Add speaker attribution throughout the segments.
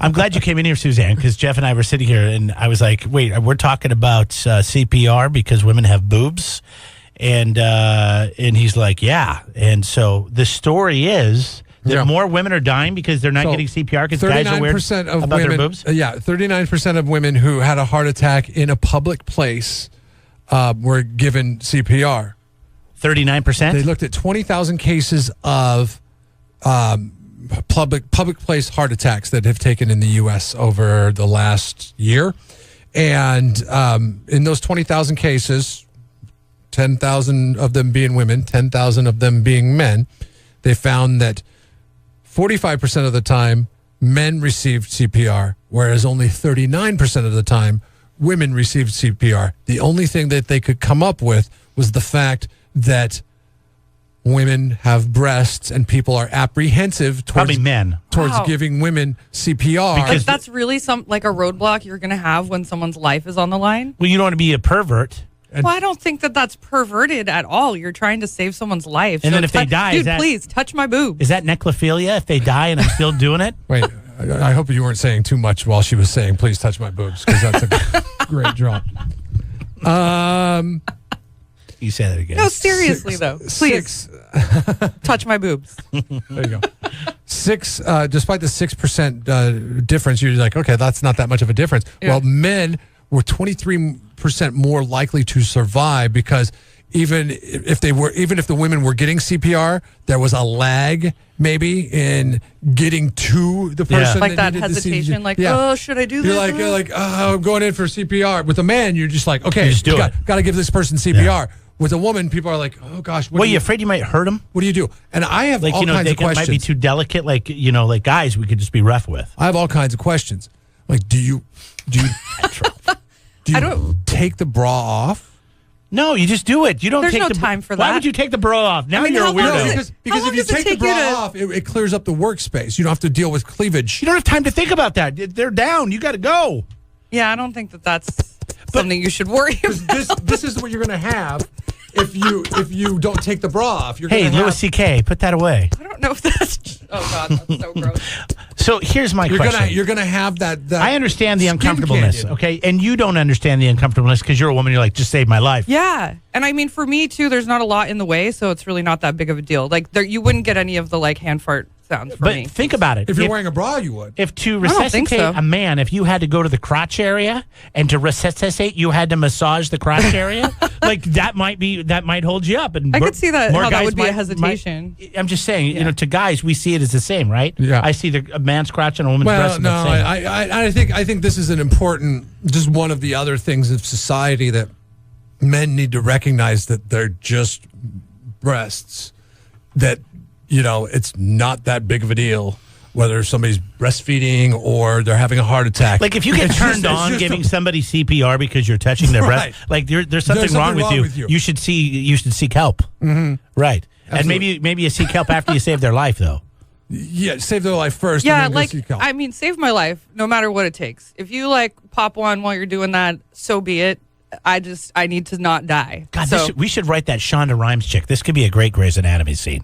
Speaker 1: I'm glad you came in here, Suzanne, because Jeff and I were sitting here, and I was like, wait, we're talking about CPR because women have boobs? And he's like, yeah. And so the story is that more women are dying because they're not getting CPR because guys are weird about their boobs?
Speaker 2: 39% of women who had a heart attack in a public place were given CPR.
Speaker 1: 39%?
Speaker 2: They looked at 20,000 cases of public place heart attacks that have taken in the U.S. over the last year. And in those 20,000 cases, 10,000 of them being women, 10,000 of them being men, they found that 45% of the time men received CPR, whereas only 39% of the time women received CPR. The only thing that they could come up with was the fact that women have breasts and people are apprehensive towards giving women CPR.
Speaker 3: Because that's really like a roadblock you're going to have when someone's life is on the line.
Speaker 1: Well, you don't want to be a pervert.
Speaker 3: Well, I don't think that's perverted at all. You're trying to save someone's life.
Speaker 1: And then if they die,
Speaker 3: please touch my boob.
Speaker 1: Is that necrophilia if they die and I'm still doing it?
Speaker 2: Wait, I hope you weren't saying too much while she was saying, please touch my boobs, because that's a great drop.
Speaker 1: You say that again.
Speaker 3: No, seriously, though. Please touch my boobs.
Speaker 2: There you go. Despite the 6% difference, you're like, okay, that's not that much of a difference. Yeah. Well, men were 23% more likely to survive because even if the women were getting CPR, there was a lag maybe in getting to the person.
Speaker 3: Like that hesitation, like, oh, should I do this?
Speaker 2: You're like, oh, I'm going in for CPR. With a man, you're just like, okay, got to give this person CPR. Yeah. With a woman, people are like, oh gosh.
Speaker 1: Well, you afraid you might hurt them?
Speaker 2: What do you do? And I have all kinds of questions.
Speaker 1: Might be too delicate, like guys we could just be rough with.
Speaker 2: I have all kinds of questions. Like, do you take the bra off?
Speaker 1: No, you just do it. You don't.
Speaker 3: There's no time for that.
Speaker 1: Why would you take the bra off? Now you're a weirdo.
Speaker 2: Because if you take the bra off, it clears up the workspace. You don't have to deal with cleavage.
Speaker 1: You don't have time to think about that. They're down. You got to go.
Speaker 3: Yeah, I don't think that's something you should worry about.
Speaker 2: This is what you're going to have if you don't take the bra off.
Speaker 1: Hey, Louis C.K., put that away.
Speaker 3: I don't know if that's... Oh, God, that's so gross.
Speaker 1: So here's my question.
Speaker 2: You're going to have that
Speaker 1: I understand the uncomfortableness, okay? And you don't understand the uncomfortableness because you're a woman. You're like, just save my life.
Speaker 3: Yeah. And I mean, for me, too, there's not a lot in the way, so it's really not that big of a deal. Like, you wouldn't get any of the, hand fart sounds for me.
Speaker 1: But think about it.
Speaker 2: If you're wearing a bra, you would.
Speaker 1: If to resuscitate a man, if you had to go to the crotch area, and to resuscitate, you had to massage the crotch area, that might hold you up. And
Speaker 3: I could see that, how that would be a hesitation.
Speaker 1: I'm just saying, to guys, we see it as the same, right?
Speaker 2: Yeah.
Speaker 1: I see a man's crotch and a woman's breast.
Speaker 2: No, I think this is an important, just one of the other things of society that men need to recognize, that they're just breasts, that it's not that big of a deal whether somebody's breastfeeding or they're having a heart attack.
Speaker 1: Like if you get turned on giving somebody CPR because you're touching their breast, there's something wrong with you. You should seek help.
Speaker 2: Mm-hmm.
Speaker 1: Right. Absolutely. And maybe you seek help after you save their life, though.
Speaker 2: Yeah, save their life first.
Speaker 3: Yeah,
Speaker 2: and then seek help.
Speaker 3: I mean, save my life no matter what it takes. If you pop one while you're doing that, so be it. I need to not die.
Speaker 1: God, we should write that Shonda Rhimes chick. This could be a great Grey's Anatomy scene.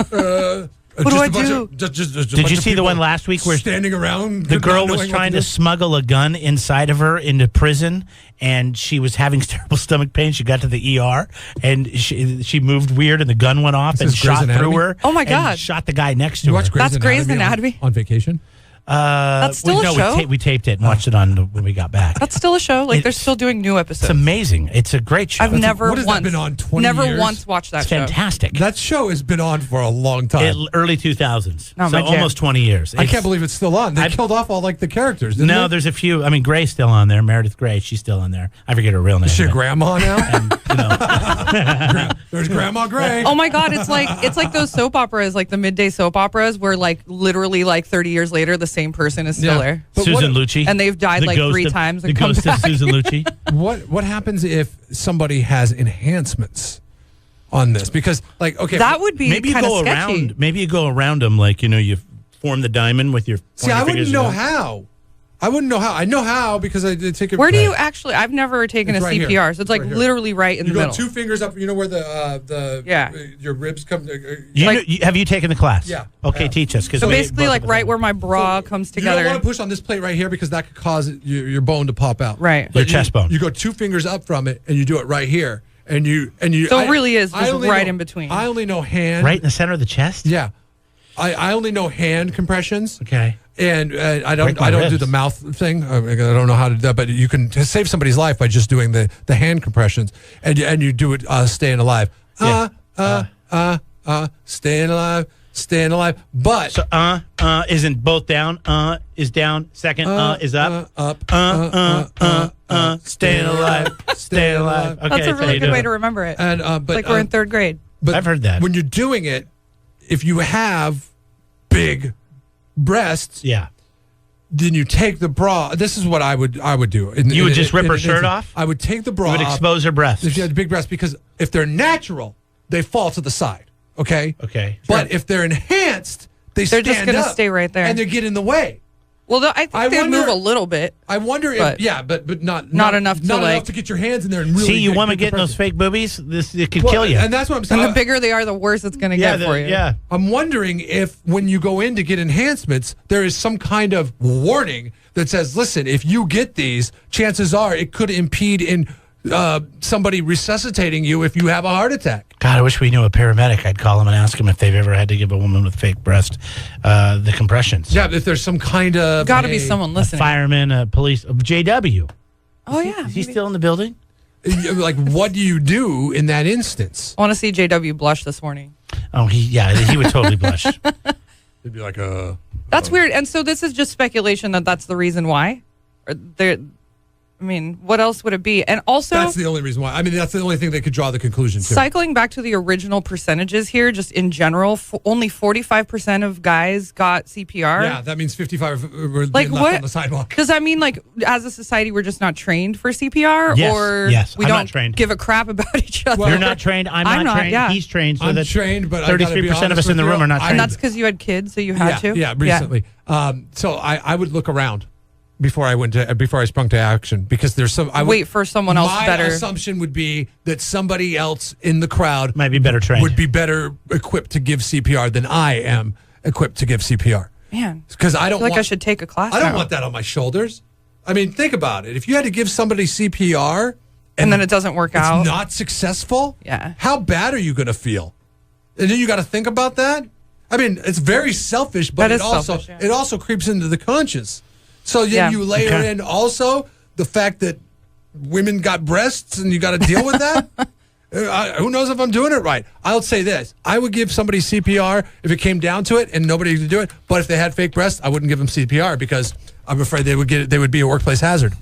Speaker 3: What do I do?
Speaker 1: Did you see the one last week where
Speaker 2: standing around?
Speaker 1: The girl was trying to smuggle a gun inside of her into prison, and she was having terrible stomach pain. She got to the ER, and she moved weird, and the gun went off and shot through her.
Speaker 3: Oh my God!
Speaker 1: And shot the guy next to her.
Speaker 3: That's Grey's Anatomy
Speaker 2: on vacation.
Speaker 3: That's still a show.
Speaker 1: We taped it and watched it on when we got back.
Speaker 3: That's still a show. They're still doing new episodes.
Speaker 1: It's amazing. It's a great show.
Speaker 3: I've never
Speaker 2: been on 20 years?
Speaker 3: Never once watched that show.
Speaker 1: Fantastic.
Speaker 2: That show has been on for a long time.
Speaker 1: Early 2000s.
Speaker 3: No,
Speaker 1: so almost 20 years.
Speaker 2: I can't believe it's still on. They killed off all the characters, didn't they?
Speaker 1: There's a few. I mean, Gray's still on there. Meredith Grey, she's still on there. I forget her real name.
Speaker 2: Is she a grandma now? There's Grandma Grey.
Speaker 3: Oh my God, it's like those soap operas, like the midday soap operas, where literally 30 years later the same person is still there.
Speaker 1: Susan Lucci.
Speaker 3: And they've died 3 times.
Speaker 1: The ghost of Susan Lucci.
Speaker 2: What happens if somebody has enhancements on this? Because
Speaker 3: that would be kind of sketchy.
Speaker 1: Maybe you go around them you form the diamond with your.
Speaker 2: See, I wouldn't know how. I wouldn't know how. I know how because I did take it.
Speaker 3: Where do you actually? I've never taken
Speaker 2: It's
Speaker 3: a
Speaker 2: right
Speaker 3: CPR,
Speaker 2: here.
Speaker 3: so it's like
Speaker 2: Right here.
Speaker 3: literally right in
Speaker 2: You
Speaker 3: the
Speaker 2: go
Speaker 3: middle.
Speaker 2: 2 fingers up. You know where your ribs come.
Speaker 1: Have you taken the class?
Speaker 2: Yeah.
Speaker 1: Okay, teach us.
Speaker 3: So basically, like right where my bra comes
Speaker 2: You
Speaker 3: together.
Speaker 2: don't want to push on this plate right here because that could cause your bone to pop out.
Speaker 3: Right.
Speaker 1: Your chest bone.
Speaker 2: You go 2 fingers up from it, and you do it right here, and you.
Speaker 3: So it really is just
Speaker 2: only
Speaker 3: right
Speaker 2: know-
Speaker 3: in between.
Speaker 2: I only know hand.
Speaker 1: Right in the center of the chest?
Speaker 2: Yeah. I only know hand compressions.
Speaker 1: Okay.
Speaker 2: And I don't
Speaker 1: Break my
Speaker 2: do
Speaker 1: ribs.
Speaker 2: the mouth thing. I don't know how to do that, but you can save somebody's life by just doing the hand compressions, and you do it staying alive.
Speaker 1: Yeah.
Speaker 2: Staying alive. But
Speaker 1: So isn't both down? Is down. Second is up. Staying alive. Staying alive. Okay,
Speaker 3: That's a
Speaker 1: how
Speaker 3: really
Speaker 1: you
Speaker 3: good
Speaker 1: do
Speaker 3: way
Speaker 1: it.
Speaker 3: to remember it.
Speaker 2: and but
Speaker 3: Like we're in 3rd grade.
Speaker 2: But
Speaker 1: I've heard that.
Speaker 2: when you're doing it, if you have big breasts,
Speaker 1: Yeah.
Speaker 2: then you take the bra. This is what I would do.
Speaker 1: You would just rip her shirt off?
Speaker 2: I would take the bra
Speaker 1: You would
Speaker 2: off
Speaker 1: expose her breasts.
Speaker 2: if you had big breasts because if they're natural, they fall to the side. Okay.
Speaker 1: Okay.
Speaker 2: But if they're enhanced,
Speaker 3: They're
Speaker 2: stand
Speaker 3: just gonna
Speaker 2: up
Speaker 3: stay right there.
Speaker 2: and they get in the way.
Speaker 3: Well, I think they
Speaker 2: wonder-
Speaker 3: move a little bit.
Speaker 2: I wonder
Speaker 3: But
Speaker 2: if but not
Speaker 3: enough to,
Speaker 2: not enough
Speaker 3: like-
Speaker 2: to get your hands in there and really
Speaker 1: See, you
Speaker 2: get
Speaker 1: women
Speaker 2: good
Speaker 1: getting those
Speaker 2: compression.
Speaker 1: fake boobies? It could
Speaker 2: Well,
Speaker 1: kill you.
Speaker 2: And that's what I'm saying.
Speaker 3: And the bigger they are, the worse it's going to get for you.
Speaker 1: Yeah.
Speaker 2: I'm wondering if when you go in to get enhancements, there is some kind of warning that says, listen, if you get these, chances are it could impede in somebody resuscitating you if you have a heart attack.
Speaker 1: God, I wish we knew a paramedic. I'd call them and ask them if they've ever had to give a woman with fake breast the compressions.
Speaker 2: Yeah, if there's some kind of...
Speaker 3: Got to be someone
Speaker 1: A
Speaker 3: listening.
Speaker 1: fireman, a police, JW.
Speaker 3: Oh, yeah.
Speaker 1: Is he still in the building?
Speaker 2: Like, what do you do in that instance?
Speaker 3: I want to see JW blush this morning.
Speaker 1: Oh, he would totally blush.
Speaker 2: It'd be like a...
Speaker 3: That's weird. And so this is just speculation that that's the reason why? Or I mean, what else would it be? And also,
Speaker 2: That's the only reason why. I mean, that's the only thing they could draw the conclusion to.
Speaker 3: cycling back to the original percentages here, just in general, only 45% of guys got CPR.
Speaker 2: Yeah, that means 55 were
Speaker 3: Like
Speaker 2: being left
Speaker 3: what?
Speaker 2: on the sidewalk.
Speaker 3: Does that mean, like, as a society, we're just not trained for CPR?
Speaker 1: Yes,
Speaker 3: Or
Speaker 1: yes,
Speaker 3: we
Speaker 1: I'm not
Speaker 3: don't
Speaker 1: trained.
Speaker 3: give a crap about each other?
Speaker 2: Well,
Speaker 1: You're not trained. I'm not trained.
Speaker 3: yeah.
Speaker 1: He's trained. So
Speaker 2: I'm
Speaker 1: that
Speaker 2: trained, but I gotta be
Speaker 1: 33% of
Speaker 2: honest
Speaker 1: us in the
Speaker 2: with
Speaker 1: room
Speaker 2: you,
Speaker 1: are not
Speaker 2: I-
Speaker 1: trained.
Speaker 3: And that's because you had kids, so you had to?
Speaker 2: Yeah, recently. So I would look around before I sprung to action because there's some.
Speaker 3: Wait for someone else
Speaker 2: my
Speaker 3: better.
Speaker 2: assumption would be that somebody else in the crowd
Speaker 1: Might be better trained.
Speaker 2: would be better equipped to give CPR than I am equipped to give CPR.
Speaker 3: Man,
Speaker 2: Because I don't
Speaker 3: I feel like
Speaker 2: want,
Speaker 3: I should take a class
Speaker 2: I don't
Speaker 3: now.
Speaker 2: want that on my shoulders. I mean, think about it. If you had to give somebody CPR
Speaker 3: And then it doesn't work
Speaker 2: it's
Speaker 3: out.
Speaker 2: not successful,
Speaker 3: Yeah.
Speaker 2: how bad are you going to feel? And then you got to think about that. I mean, it's very selfish, but
Speaker 3: That
Speaker 2: it
Speaker 3: is
Speaker 2: also
Speaker 3: selfish, yeah.
Speaker 2: it also creeps into the conscience. So then
Speaker 3: Yeah.
Speaker 2: you layer
Speaker 1: Okay.
Speaker 2: in also the fact that women got breasts, and you got to deal with that. Who knows if I'm doing it right? I'll say this: I would give somebody CPR if it came down to it, and nobody could do it. But if they had fake breasts, I wouldn't give them CPR because I'm afraid they would be a workplace hazard.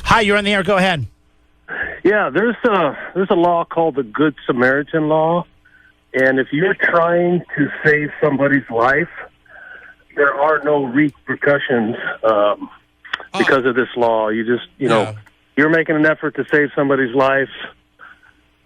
Speaker 1: Hi, you're on the air. Go ahead.
Speaker 4: Yeah, there's a law called the Good Samaritan Law, and if you're trying to save somebody's life, there are no repercussions because of this law. You just,
Speaker 2: Yeah.
Speaker 4: you're making an effort to save somebody's life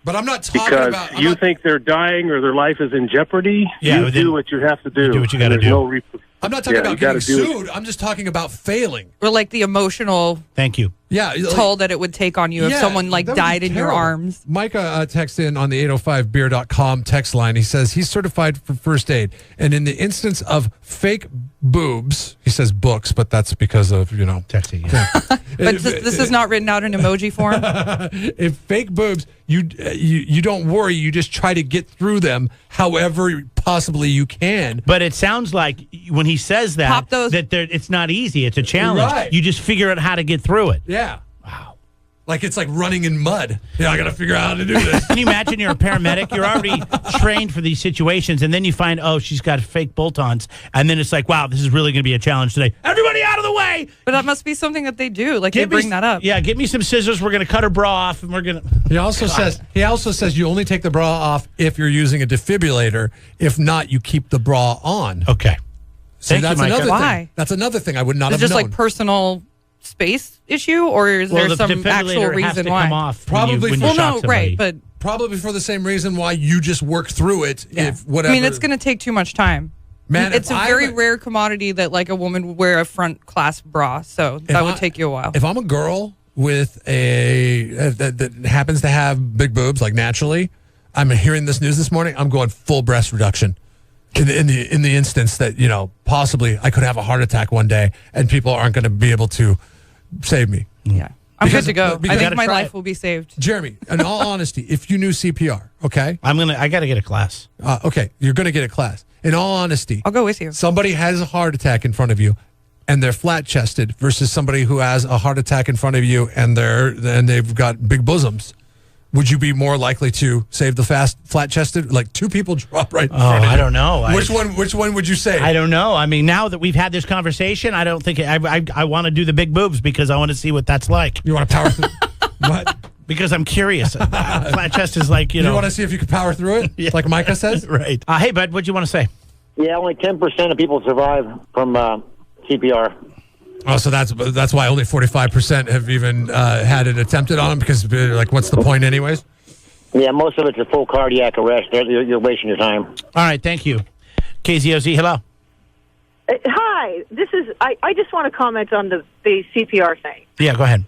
Speaker 2: But I'm not talking
Speaker 4: because
Speaker 2: about. I'm
Speaker 4: you
Speaker 2: not-
Speaker 4: think they're dying or their life is in jeopardy.
Speaker 1: Yeah,
Speaker 4: you
Speaker 1: but then-
Speaker 4: do what you have to do.
Speaker 1: do what you gotta
Speaker 4: There's
Speaker 1: do.
Speaker 4: No reper-
Speaker 2: I'm not talking
Speaker 4: Yeah,
Speaker 2: about
Speaker 4: you gotta
Speaker 2: getting
Speaker 4: do it.
Speaker 2: sued. I'm just talking about failing.
Speaker 3: Or like the emotional
Speaker 1: Thank you.
Speaker 2: Yeah, like-
Speaker 3: toll that it would take on you if
Speaker 2: Yeah,
Speaker 3: someone like
Speaker 2: that would be
Speaker 3: died in your
Speaker 2: terrible.
Speaker 3: arms.
Speaker 2: Micah texts in on the 805beer.com text line. He says he's certified for first aid. And in the instance of fake boobs, he says books, but that's because of,
Speaker 1: Texting. Yeah.
Speaker 3: But this is not written out in emoji form.
Speaker 2: if fake boobs, you don't worry. You just try to get through them however possibly you can.
Speaker 1: But it sounds like when he says that,
Speaker 3: Pop those-
Speaker 1: it's not easy. It's a challenge.
Speaker 2: Right.
Speaker 1: You just figure out how to get through it.
Speaker 2: Yeah. Wow. Like it's like running in mud. Yeah, I got to figure out how to do this.
Speaker 1: Can you imagine you're a paramedic? You're already trained for these situations, and then you find, oh, she's got fake bolt-ons, and then it's like, wow, this is really going to be a challenge today. Everybody out of the way!
Speaker 3: But that must be something that they do. Like they
Speaker 1: Give me
Speaker 3: bring that up.
Speaker 1: Yeah, get me some scissors. We're going to cut her bra off, and we're going to...
Speaker 2: He also says you only take the bra off if you're using a defibrillator. If not, you keep the bra on.
Speaker 1: Okay.
Speaker 2: See,
Speaker 1: Thank you,
Speaker 2: that's
Speaker 1: Micah.
Speaker 2: another
Speaker 3: Why?
Speaker 2: thing. That's another thing I would not
Speaker 3: It's
Speaker 2: have
Speaker 3: just
Speaker 2: known.
Speaker 3: like personal space issue, or is
Speaker 1: Well,
Speaker 3: there
Speaker 1: the
Speaker 3: some
Speaker 1: defibrillator
Speaker 3: actual
Speaker 1: has
Speaker 3: reason
Speaker 1: to
Speaker 3: why?
Speaker 1: come off
Speaker 2: Probably
Speaker 1: when you
Speaker 3: Well,
Speaker 1: shock
Speaker 3: no,
Speaker 1: somebody.
Speaker 3: right, but
Speaker 2: Probably for the same reason why you just work through it.
Speaker 3: yeah.
Speaker 2: If whatever.
Speaker 3: I mean, it's going to take too much time.
Speaker 2: Man,
Speaker 3: It's a very rare commodity that like a woman would wear a front clasp bra, so that would take you a while.
Speaker 2: If I'm a girl with that happens to have big boobs, like naturally, I'm hearing this news this morning, I'm going full breast reduction. In the instance that, possibly I could have a heart attack one day and people aren't going to be able to save me.
Speaker 3: Yeah. I'm good to go. I think my life will be saved.
Speaker 2: Jeremy, in all honesty, if you knew CPR, okay?
Speaker 1: I got to get a class.
Speaker 2: Okay, you're going to get a class. In all honesty,
Speaker 3: I'll go with you.
Speaker 2: Somebody has a heart attack in front of you and they're flat-chested versus somebody who has a heart attack in front of you and they've got big bosoms. Would you be more likely to save the flat-chested? Like two people drop right in front of you.
Speaker 1: I don't know.
Speaker 2: Which one would you save?
Speaker 1: I don't know. I mean, now that we've had this conversation, I don't think I want to do the big boobs because I want to see what that's like.
Speaker 2: You want to power through? What?
Speaker 1: Because I'm curious. Flat chest is like,
Speaker 2: You want to see if you can power through it?
Speaker 1: Yeah.
Speaker 2: Like Micah says?
Speaker 1: Right. Hey, bud, what do you want to say?
Speaker 5: Yeah, only 10% of people survive from CPR.
Speaker 2: Oh, so that's why only 45% have even had it attempted on them, because like, what's the point anyways?
Speaker 5: Yeah, most of it's a full cardiac arrest. You're wasting your time.
Speaker 1: All right, thank you. KZOZ, hello.
Speaker 6: Hi, I just want to comment on the CPR thing.
Speaker 1: Yeah, go ahead.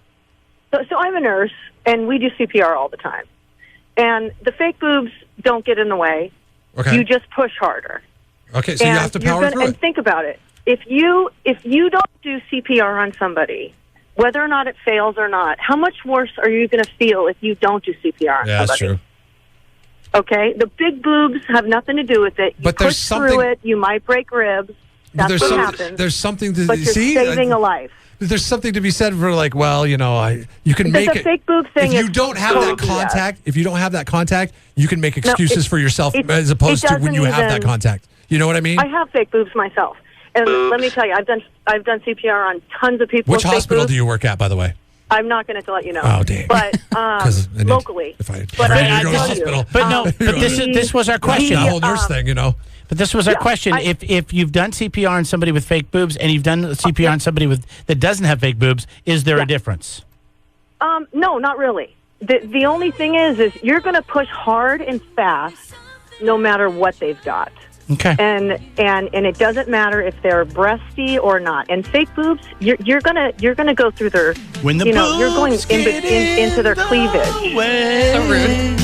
Speaker 6: So I'm a nurse, and we do CPR all the time. And the fake boobs don't get in the way.
Speaker 2: Okay.
Speaker 6: You just push harder.
Speaker 2: Okay, so you have to power through it.
Speaker 6: And think about it. If you don't do CPR on somebody, whether or not it fails or not, how much worse are you going to feel if you don't do CPR on somebody?
Speaker 2: That's true.
Speaker 6: Okay? The big boobs have nothing to do with it. You push through it, you might break ribs. That's what happens.
Speaker 2: There's something to
Speaker 6: but you're
Speaker 2: see.
Speaker 6: saving a life.
Speaker 2: There's something to be said for like, well, you can make it.
Speaker 6: Fake boob thing.
Speaker 2: If you don't have that contact, you can make excuses for yourself as opposed to when you have that contact. You know what I mean?
Speaker 6: I have fake boobs myself, and let me tell you, I've done CPR on tons of people.
Speaker 2: Which hospital do you work at, by the way?
Speaker 6: I'm not going to let you know.
Speaker 2: Oh, dang.
Speaker 6: But locally.
Speaker 2: But I go to the hospital.
Speaker 1: But this was our question.
Speaker 2: The whole nurse thing,
Speaker 1: But this was our question. If you've done CPR on somebody with fake boobs and you've done CPR on somebody that doesn't have fake boobs, is there a difference?
Speaker 6: No, not really. The only thing is you're going to push hard and fast no matter what they've got.
Speaker 1: Okay.
Speaker 6: And it doesn't matter if they're breasty or not. And fake boobs, you're gonna go through their
Speaker 1: when the
Speaker 6: you're going into their cleavage.
Speaker 3: So rude.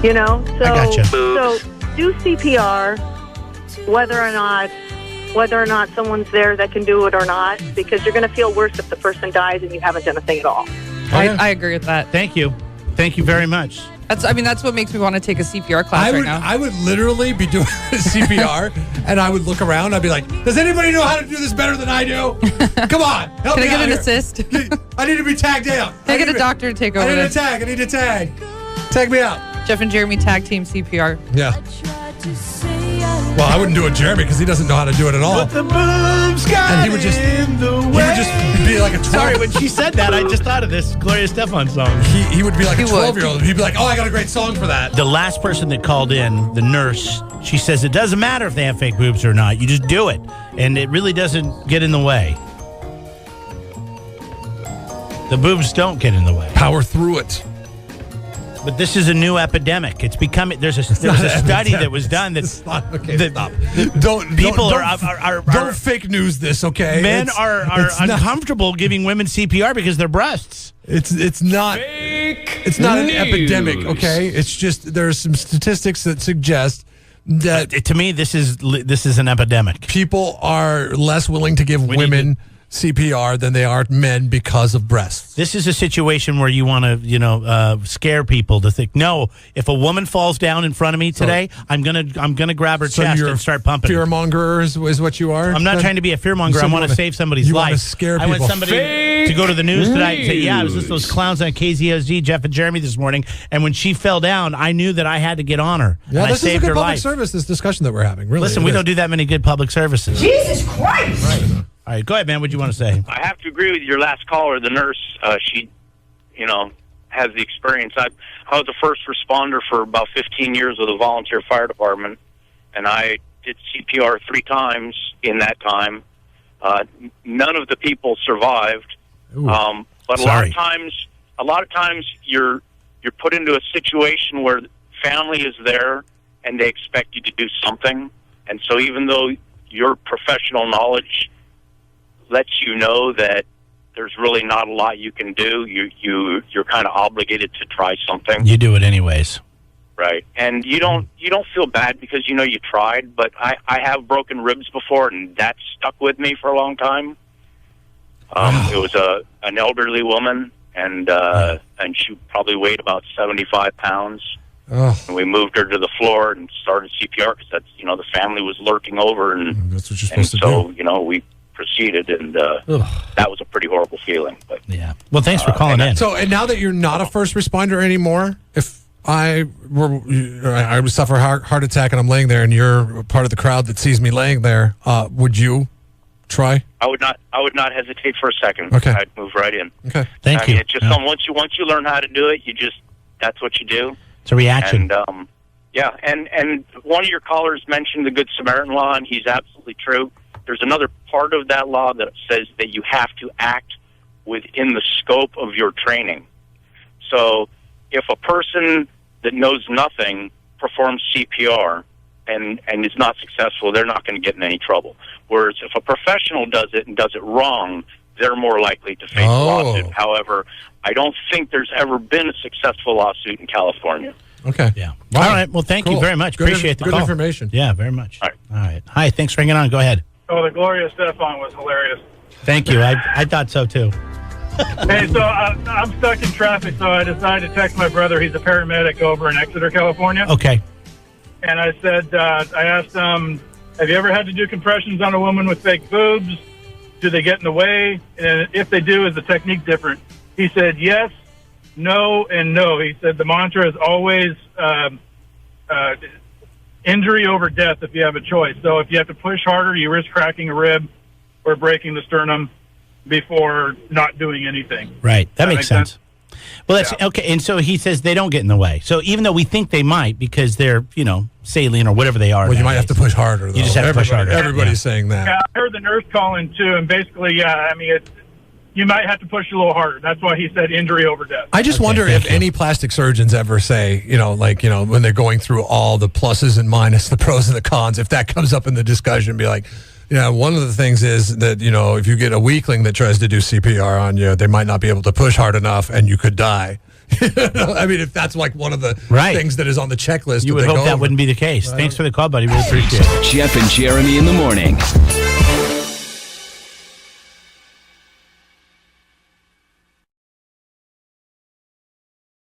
Speaker 6: So
Speaker 1: I gotcha.
Speaker 6: So do CPR, whether or not someone's there that can do it or not, because you're gonna feel worse if the person dies and you haven't done a thing at all.
Speaker 3: I agree with that.
Speaker 1: Thank you very much.
Speaker 3: That's what makes me want to take a CPR class right now.
Speaker 2: I would literally be doing CPR, and I would look around. I'd be like, "Does anybody know how to do this better than I do? Come on, help me
Speaker 3: Can I
Speaker 2: out
Speaker 3: get an
Speaker 2: here.
Speaker 3: assist?
Speaker 2: I need to be tagged out.
Speaker 3: Can I get a doctor to take over
Speaker 2: I need
Speaker 3: this?
Speaker 2: I need a tag. Tag me out."
Speaker 3: Jeff and Jeremy tag team CPR.
Speaker 2: Yeah. Well, I wouldn't do it, Jeremy, because he doesn't know how to do it at all.
Speaker 1: But the boobs got
Speaker 2: And he would just be like a 12.
Speaker 1: Sorry, when she said that, I just thought of this Gloria Estefan song.
Speaker 2: He would be like a
Speaker 3: He would.
Speaker 2: 12-year-old. He'd be like, "Oh, I got a great song for that."
Speaker 1: The last person that called in, the nurse, she says it doesn't matter if they have fake boobs or not. You just do it. And it really doesn't get in the way. The boobs don't get in the way.
Speaker 2: Power through it.
Speaker 1: But this is a new epidemic. It's becoming. There was a study that was done that
Speaker 2: Stop. Don't fake news this, okay?
Speaker 1: men
Speaker 2: It's
Speaker 1: are
Speaker 2: not-
Speaker 1: uncomfortable giving women CPR because their breasts.
Speaker 2: It's not an epidemic, okay? It's just there are some statistics that suggest that
Speaker 1: To me, this is an epidemic.
Speaker 2: people are less willing to give women CPR than they are men because of breasts.
Speaker 1: This is a situation where you want to, scare people to think, no, if a woman falls down in front of me today, I'm gonna grab her chest
Speaker 2: you're
Speaker 1: and start pumping.
Speaker 2: Fearmonger is what you are.
Speaker 1: I'm not trying to be a fearmonger. I want to save somebody's
Speaker 2: you
Speaker 1: life.
Speaker 2: want to scare
Speaker 1: I want
Speaker 2: people.
Speaker 1: somebody to go to the news tonight and say, yeah, I was listening to those clowns on KZOZ, Jeff and Jeremy this morning, and when she fell down, I knew that I had to get on her.
Speaker 2: Yeah,
Speaker 1: and I
Speaker 2: this is a
Speaker 1: saved
Speaker 2: good
Speaker 1: her
Speaker 2: public
Speaker 1: life.
Speaker 2: service, this discussion that we're having. Really,
Speaker 1: Listen, we don't do that many good public services.
Speaker 7: Jesus Christ!
Speaker 1: Right. All right, go ahead, man. What do you want to say?
Speaker 8: I have to agree with your last caller, the nurse. She, has the experience. I was a first responder for about 15 years with a volunteer fire department, and I did CPR 3 times in that time. None of the people survived. But a lot of times you're put into a situation where family is there and they expect you to do something. And so even though your professional knowledge lets you know that there's really not a lot you can do. You're kind of obligated to try something.
Speaker 1: You do it anyways.
Speaker 8: Right. And you don't feel bad because you know you tried, but I have broken ribs before, and that stuck with me for a long time. It was an elderly woman, and she probably weighed about 75 pounds.
Speaker 2: Oh.
Speaker 8: And we moved her to the floor and started CPR because that's, the family was lurking over, and
Speaker 2: that's what you're supposed to
Speaker 8: do. We proceeded, and that was a pretty horrible feeling. But
Speaker 1: yeah. Well, thanks for calling in.
Speaker 2: So, and now that you're not a first responder anymore, if I would suffer a heart attack and I'm laying there, and you're part of the crowd that sees me laying there, would you try?
Speaker 8: I would not hesitate for a second.
Speaker 2: Okay.
Speaker 8: I'd move right in.
Speaker 2: Okay.
Speaker 1: Thank you.
Speaker 8: It's just once you learn how to do it, that's what you do.
Speaker 1: It's a reaction.
Speaker 8: And and one of your callers mentioned the Good Samaritan Law, and he's absolutely true. There's another part of that law that says that you have to act within the scope of your training. So if a person that knows nothing performs CPR and is not successful, they're not going to get in any trouble. Whereas if a professional does it and does it wrong, they're more likely to face a lawsuit. However, I don't think there's ever been a successful lawsuit in California.
Speaker 2: Okay.
Speaker 1: Yeah. All right. Well, thank you very much. Appreciate the call.
Speaker 2: Good information.
Speaker 1: Yeah, very much.
Speaker 8: All
Speaker 1: right. Hi. Thanks for hanging on. Go ahead.
Speaker 7: Oh, the Gloria Stefan was hilarious.
Speaker 1: Thank you. I thought so too.
Speaker 7: Hey, so I'm stuck in traffic, so I decided to text my brother. He's a paramedic over in Exeter, California.
Speaker 1: Okay.
Speaker 7: And I said, I asked him, have you ever had to do compressions on a woman with fake boobs? Do they get in the way? And if they do, is the technique different? He said, yes, no, and no. He said the mantra is always injury over death if you have a choice. So if you have to push harder, you risk cracking a rib or breaking the sternum before not doing anything.
Speaker 1: Right. That makes sense. Well, that's okay. And so he says they don't get in the way. So even though we think they might because they're, saline or whatever they are.
Speaker 2: Well, you might have to push harder, though.
Speaker 1: You just have to push harder.
Speaker 2: Everybody's saying that.
Speaker 7: Yeah, I heard the nurse call in, too, and basically, you might have to push a little harder. That's why he said injury over death.
Speaker 2: I just wonder if any plastic surgeons ever say, when they're going through all the pluses and minuses, the pros and the cons, if that comes up in the discussion, be like, yeah, one of the things is that, if you get a weakling that tries to do CPR on you, they might not be able to push hard enough and you could die. I mean, if that's like one of the things that is on the checklist.
Speaker 1: You would hope that wouldn't be the case. Right. Thanks for the call, buddy. We appreciate it.
Speaker 9: Jeff and Jeremy in the morning.